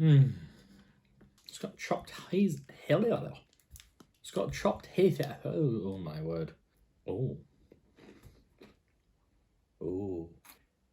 Mmm. It's got chopped hazel. It's got chopped hazel. Oh my word. Oh. Oh.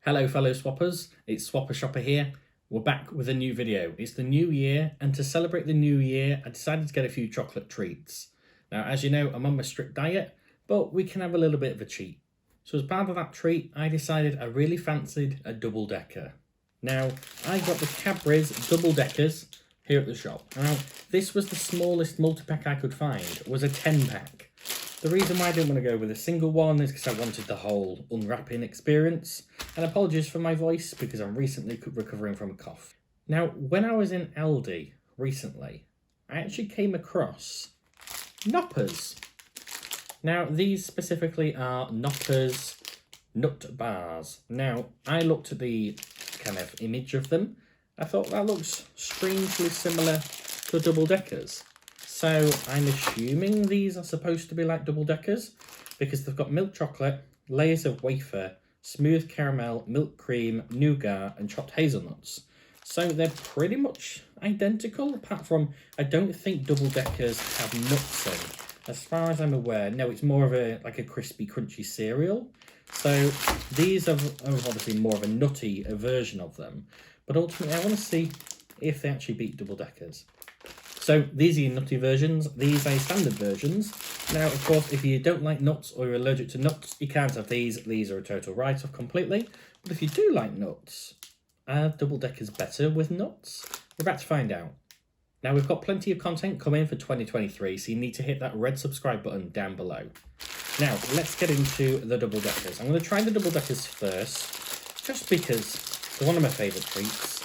Hello fellow swappers, it's Swapper Shopper here. We're back with a new video. It's the new year, and to celebrate the new year, I decided to get a few chocolate treats. Now, as you know, I'm on my strict diet, but we can have a little bit of a cheat. So as part of that treat, I decided I really fancied a double-decker. Now, I got the Cadbury's double-deckers here at the shop. Now, this was the smallest multi-pack I could find. It was a 10-pack. The reason why I didn't want to go with a single one is because I wanted the whole unwrapping experience. And apologies for my voice because I'm recently recovering from a cough. Now, when I was in Aldi recently, I actually came across Knoppers. Now, these specifically are Knoppers nut bars. Now, I looked at the kind of image of them. I thought that looks strangely similar to double-deckers. So I'm assuming these are supposed to be like double-deckers because they've got milk chocolate, layers of wafer, smooth caramel, milk cream, nougat and chopped hazelnuts. So they're pretty much identical, apart from I don't think double-deckers have nuts in. As far as I'm aware, no, it's more of a like a crispy, crunchy cereal. So these are obviously more of a nutty version of them. But ultimately, I want to see if they actually beat double-deckers. So these are your nutty versions, these are your standard versions. Now, of course, if you don't like nuts or you're allergic to nuts, you can't have these. These are a total write-off completely. But if you do like nuts, are double-deckers better with nuts? We're about to find out. Now, we've got plenty of content coming for 2023, so you need to hit that red subscribe button down below. Now, let's get into the double-deckers. I'm going to try the double-deckers first, just because they're one of my favourite treats.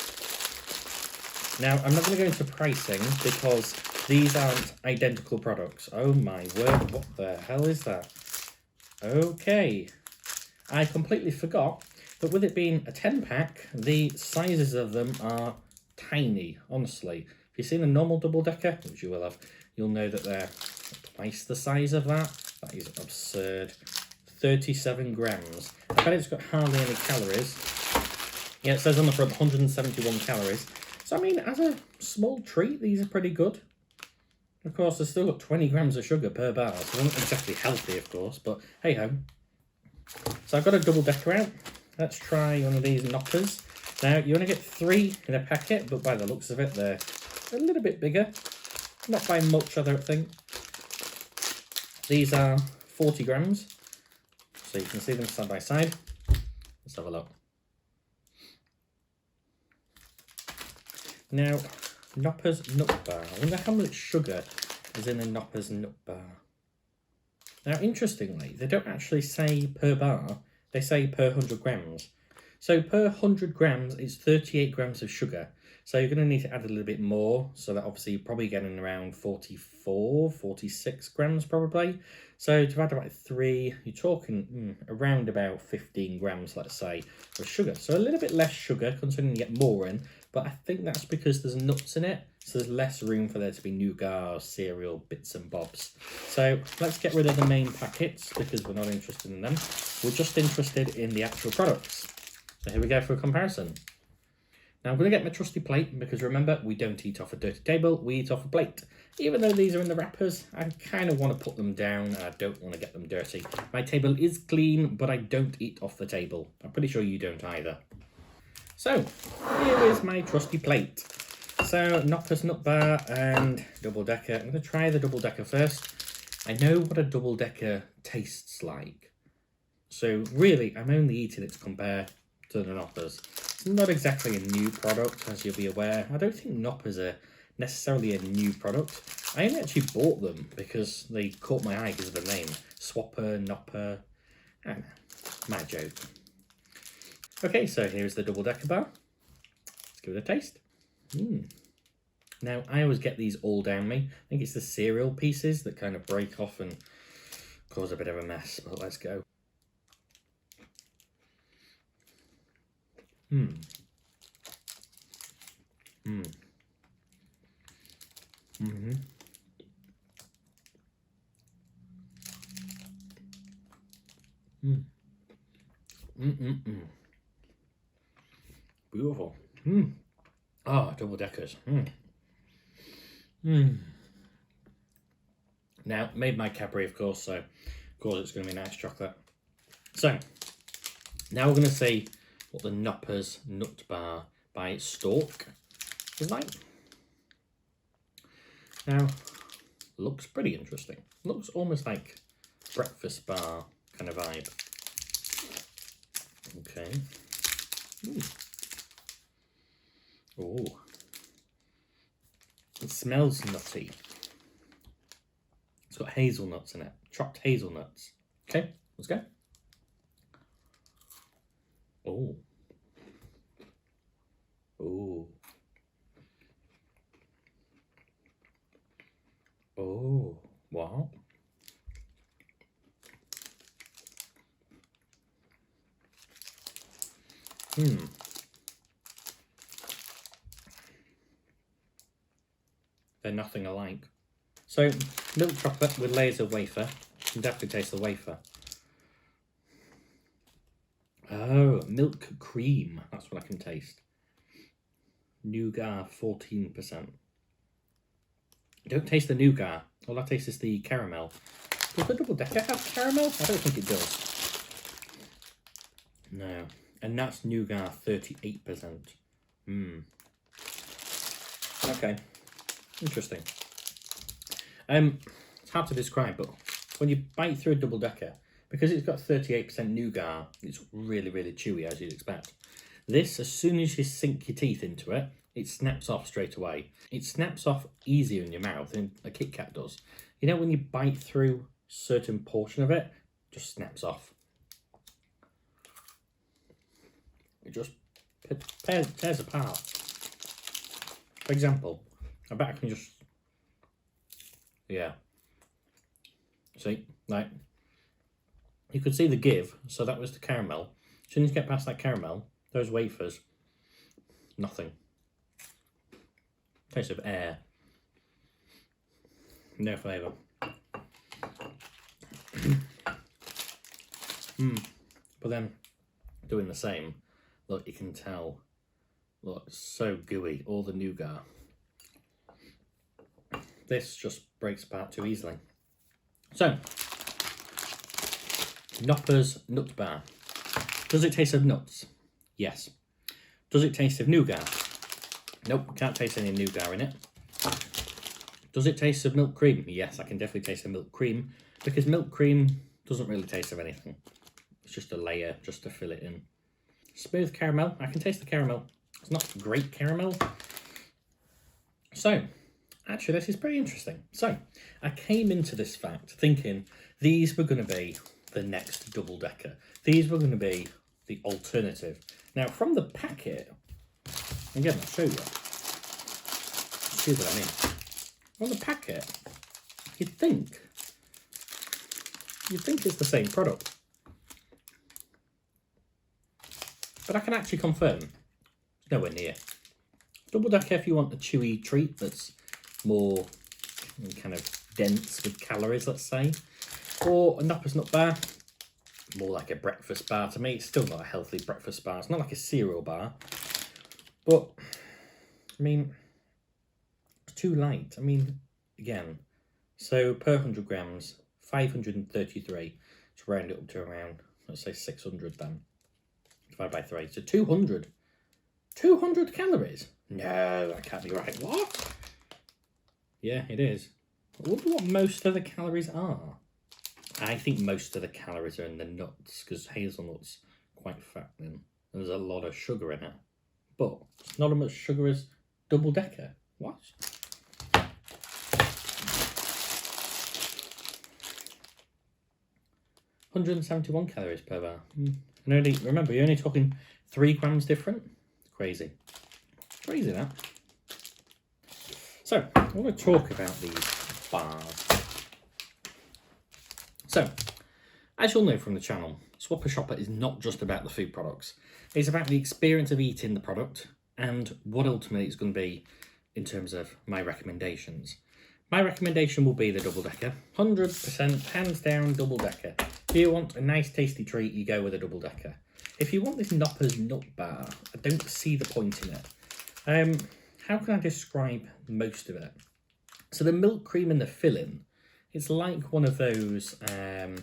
Now, I'm not going to go into pricing because these aren't identical products. Oh my word, what the hell is that? Okay, I completely forgot that with it being a 10-pack, the sizes of them are tiny, honestly. If you've seen a normal double-decker, which you will have, you'll know that they're twice the size of that. That is absurd. 37 grams. I bet it's got hardly any calories. Yeah, it says on the front 171 calories. So, I mean, as a small treat, these are pretty good. Of course, they've still got 20 grams of sugar per bar, so they're not exactly healthy, of course, but hey-ho. So I've got a double-decker out. Let's try one of these Knoppers. Now, you only get 3 in a packet, but by the looks of it, they're a little bit bigger. Not by much, I don't think. These are 40 grams, so you can see them side by side. Let's have a look. Now, Knoppers nut bar. I wonder how much sugar is in a Knoppers nut bar. Now, interestingly, they don't actually say per bar, they say per 100 grams. So per 100 grams, it's 38 grams of sugar. So you're going to need to add a little bit more. So that obviously you're probably getting around 44, 46 grams probably. So to add about 3, you're talking around about 15 grams, let's say, of sugar. So a little bit less sugar, considering you get more in. But I think that's because there's nuts in it. So there's less room for there to be nougat, cereal, bits and bobs. So let's get rid of the main packets because we're not interested in them. We're just interested in the actual products. So here we go for a comparison. Now I'm going to get my trusty plate because remember, we don't eat off a dirty table, we eat off a plate. Even though these are in the wrappers, I kind of want to put them down and I don't want to get them dirty. My table is clean, but I don't eat off the table. I'm pretty sure you don't either. So, here is my trusty plate. So, Knoppers nut bar and double-decker. I'm going to try the double-decker first. I know what a double-decker tastes like. So, really, I'm only eating it to compare to the Knoppers. It's not exactly a new product, as you'll be aware. I don't think Knoppers are necessarily a new product. I only actually bought them because they caught my eye because of the name. Swopper, Knopper. I don't know. My joke. Okay, so here's the double-decker bar. Let's give it a taste. Now, I always get these all down me. I think it's the cereal pieces that kind of break off and cause a bit of a mess, but let's go. Beautiful. Oh, double deckers. Now, made by Cadbury, of course, so of course it's going to be nice chocolate. So, now we're going to see what the Knoppers Nut Bar by Stork is like. Now, looks pretty interesting. Looks almost like breakfast bar kind of vibe. Okay. Oh. It smells nutty. It's got hazelnuts in it. Chopped hazelnuts. Okay, let's go. Oh. Oh. Oh. Wow. They're nothing alike. So, milk chocolate with layers of wafer. You can definitely taste the wafer. Oh, milk cream. That's what I can taste. Nougat, 14%. I don't taste the nougat. All I taste is the caramel. Does the double decker have caramel? I don't think it does. No. And that's nougat, 38%. Okay. Interesting. It's hard to describe, but when you bite through a double decker, because it's got 38% nougat, it's really, really chewy, as you'd expect. This, as soon as you sink your teeth into it, it snaps off straight away. It snaps off easier in your mouth than a Kit Kat does. You know when you bite through a certain portion of it, it just snaps off. It just tears apart. For example, I bet I can just... Yeah. See? Like, you could see the give, so that was the caramel. As soon as you get past that caramel, those wafers, nothing. Taste of air. No flavour. But then, doing the same, look, you can tell, look, it's so gooey, all the nougat. This just breaks apart too easily. So, Knoppers Nut Bar. Does it taste of nuts? Yes. Does it taste of nougat? Nope, can't taste any nougat in it. Does it taste of milk cream? Yes, I can definitely taste the milk cream, because milk cream doesn't really taste of anything. It's just a layer just to fill it in. Smooth caramel. I can taste the caramel. It's not great caramel. So, actually, this is pretty interesting. So, I came into this fact thinking these were going to be the next double decker. These were going to be the alternative. Now, from the packet, again, I'll show you. See what I mean. On the packet, you'd think it's the same product. But I can actually confirm it's nowhere near. Double decker if you want a chewy treat that's more kind of dense with calories, let's say. Or a Knoppers Nut Bar, more like a breakfast bar to me. It's still not a healthy breakfast bar. It's not like a cereal bar. But, I mean, it's too light. I mean, again, so per 100 grams, 533. To round it up to around, let's say 600 then. Divided by 3. So 200. 200 calories? No, that can't be right. What? Yeah, it is. I wonder what most of the calories are. I think most of the calories are in the nuts, because hazelnuts quite fattening. And there's a lot of sugar in it. But it's not as much sugar as double decker. What? 171 calories per bar. And only, remember, you're only talking 3 grams different. Crazy. Crazy, that. So, I want to talk about these bars. So, as you'll know from the channel, Swopper Shopper is not just about the food products. It's about the experience of eating the product and what ultimately it's going to be in terms of my recommendations. My recommendation will be the double decker. 100% hands down double decker. If you want a nice tasty treat, you go with a double decker. If you want this Knoppers Nut Bar, I don't see the point in it. How can I describe most of it? So the milk cream and the filling, it's like one of those, I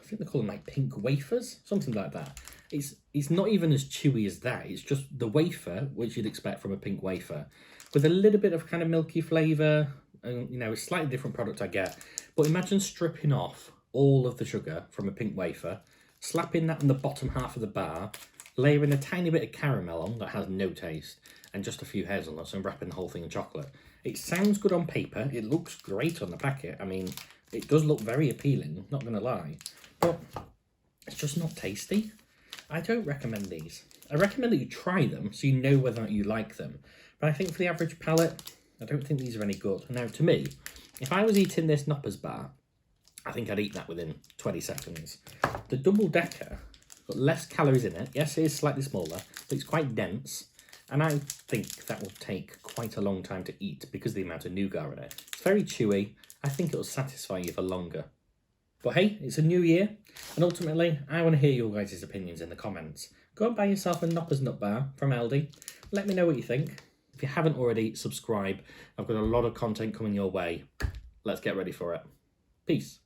think they call them like pink wafers, something like that. It's not even as chewy as that. It's just the wafer, which you'd expect from a pink wafer, with a little bit of kind of milky flavour, and a slightly different product I get. But imagine stripping off all of the sugar from a pink wafer, slapping that on the bottom half of the bar, layering a tiny bit of caramel on that has no taste, and just a few hazelnuts, and wrapping the whole thing in chocolate. It sounds good on paper. It looks great on the packet. I mean, it does look very appealing, not going to lie. But it's just not tasty. I don't recommend these. I recommend that you try them so you know whether or not you like them. But I think for the average palate, I don't think these are any good. Now, to me, if I was eating this Knoppers bar, I think I'd eat that within 20 seconds. The double decker got less calories in it. Yes, it is slightly smaller, but it's quite dense. And I think that will take quite a long time to eat because of the amount of nougat in it. It's very chewy. I think it will satisfy you for longer. But hey, it's a new year, and ultimately, I want to hear your guys' opinions in the comments. Go and buy yourself a Knoppers nut bar from Aldi. Let me know what you think. If you haven't already, subscribe. I've got a lot of content coming your way. Let's get ready for it. Peace.